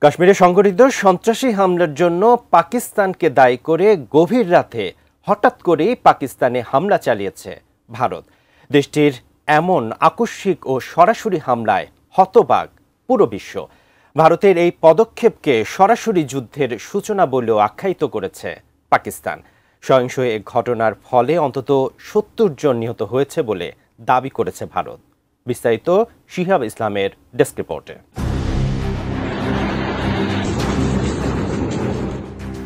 কাশ্মীরে সংঘটিত সন্ত্রাসী হামলার জন্য পাকিস্তানকে দায়ী করে গভীর রাতে হঠাৎ করেই পাকিস্তানে হামলা চালিয়েছে ভারত। দেশটির এমন আকস্মিক ও সরাসরি হামলায় হতবাক পুরো বিশ্ব। ভারতের এই পদক্ষেপকে সরাসরি যুদ্ধের সূচনা বলেও আখ্যায়িত করেছে পাকিস্তান। সহিংস এ ঘটনার ফলে অন্তত ৭০ জন নিহত হয়েছে বলে দাবি করেছে ভারত। বিস্তারিত শিহাব ইসলামের ডেস্ক রিপোর্টে।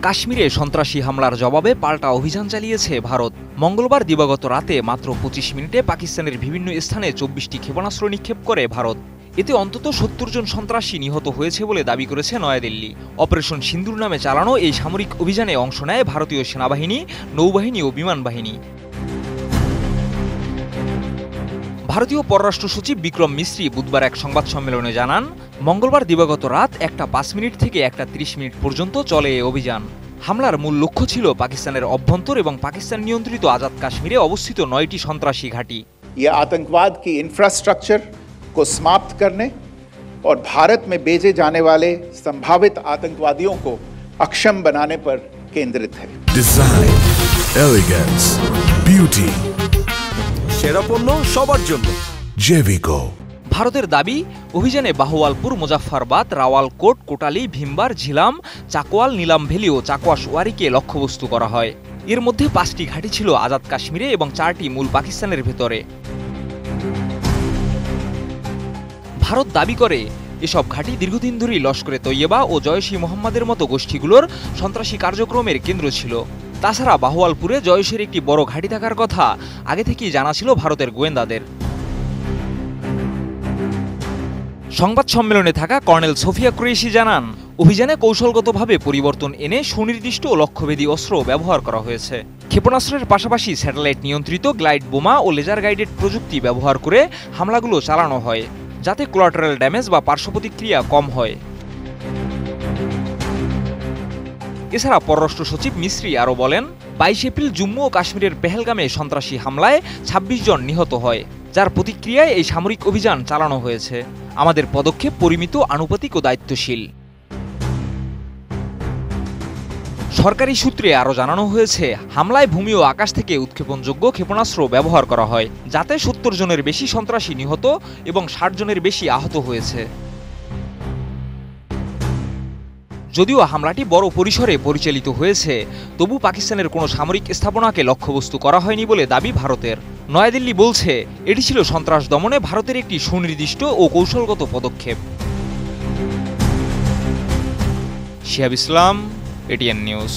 কাশ্মীরে সন্ত্রাসী হামলার জবাবে পাল্টা অভিযান চালিয়েছে ভারত। মঙ্গলবার দিবাগত রাতে মাত্র ২৫ মিনিটে পাকিস্তানের বিভিন্ন স্থানে ২৪টি ক্ষেপণাস্ত্র নিক্ষেপ করে ভারত। এতে অন্তত ৭০ জন সন্ত্রাসী নিহত হয়েছে বলে দাবি করেছে নয়াদিল্লি। অপারেশন সিন্দুর নামে চালানো এই সামরিক অভিযানে অংশ নেয় ভারতীয় সেনাবাহিনী, নৌবাহিনী ও বিমান বাহিনী। ভারতীয় পররাষ্ট্র সচিব বিক্রম মিশ্রি বুধবার এক সংবাদ সম্মেলনে জানান, মঙ্গলবার দিবাগত রাত ১টা ৫ মিনিট থেকে ১টা ৩০ মিনিট পর্যন্ত চলে এই অভিযান। হামলার মূল লক্ষ্য ছিল পাকিস্তানের অভ্যন্তর এবং পাকিস্তান নিয়ন্ত্রিত আজাদ কাশ্মীরে অবস্থিত 9টি সন্ত্রাসী ঘাঁটি। ये आतंकवाद की इंफ्रास्ट्रक्चर को समाप्त करने और भारत में भेजे जाने वाले संभावित आतंकवादियों को अक्षम बनाने पर केंद्रित है। डिजाइन, एलिगेंस, ब्यूटी, সেরা পণ্য সবার জন্য জেভিকো। ভারতের দাবি, অভিযানে বাহওয়ালপুর, মুজাফফরবাদ, রাওয়ালকোট, কোটালী, ভিমবার, ঝিলাম, চাকওয়াল, নীলাম ভ্যালি ও চাকওয়াশওয়ারিকে লক্ষ্যবস্তু করা হয়। এর মধ্যে 5টি ঘাঁটি ছিল আজাদ কাশ্মীরে এবং 4টি মূল পাকিস্তানের ভেতরে। ভারত দাবি করে, এসব ঘাঁটি দীর্ঘদিন ধরেই লস্করে তৈয়বা ও জয়শ-ই মোহাম্মদের মতো গোষ্ঠীগুলোর সন্ত্রাসী কার্যক্রমের কেন্দ্র ছিল। তাছাড়া বাহওয়ালপুরে জয়শের একটি বড় ঘাঁটি থাকার কথা আগে থেকেই জানা ছিল ভারতের গোয়েন্দাদের। সংবাদ সম্মেলনে থাকা কর্নেল সোফিয়া কুরেশি জানান, অভিযানে কৌশলগতভাবে পরিবর্তন এনে সুনির্দিষ্ট ও লক্ষ্যভেদী অস্ত্র ব্যবহার করা হয়েছে। ক্ষেপণাস্ত্রের পাশাপাশি স্যাটেলাইট নিয়ন্ত্রিত গ্লাইড বোমা ও লেজার গাইডেড প্রযুক্তি ব্যবহার করে হামলাগুলো চালানো হয়, যাতে কোলাটারাল ড্যামেজ বা পার্শ্ব প্রতিক্রিয়া কম হয়। এছাড়া পররাষ্ট্র সচিব মিশ্রি আরও বলেন, ২২ এপ্রিল জম্মু ও কাশ্মীরের পেহেলগামে সন্ত্রাসী হামলায় ২৬ জন নিহত হয়, যার প্রতিক্রিয়ায় এই সামরিক অভিযান চালানো হয়েছে। আমাদের পদক্ষেপ পরিমিত, আনুপাতিক ও দায়িত্বশীল। সরকারি সূত্রে আরও জানানো হয়েছে, হামলায় ভূমি ও আকাশ থেকে উৎক্ষেপণযোগ্য ক্ষেপণাস্ত্র ব্যবহার করা হয়, যাতে ৭০ জনের বেশি সন্ত্রাসী নিহত এবং ৬০ জনের বেশি আহত হয়েছে। যদিও হামলাটি বড় পরিসরে পরিচালিত হয়েছে, তবু পাকিস্তানের কোনো সামরিক স্থাপনাকে লক্ষ্যবস্তু করা হয়নি বলে দাবি ভারতের। নয়াদিল্লি বলছে, এটি ছিল সন্ত্রাস দমনে ভারতের একটি সুনির্দিষ্ট ও কৌশলগত পদক্ষেপ। শিহাব ইসলাম, এটিএন নিউজ।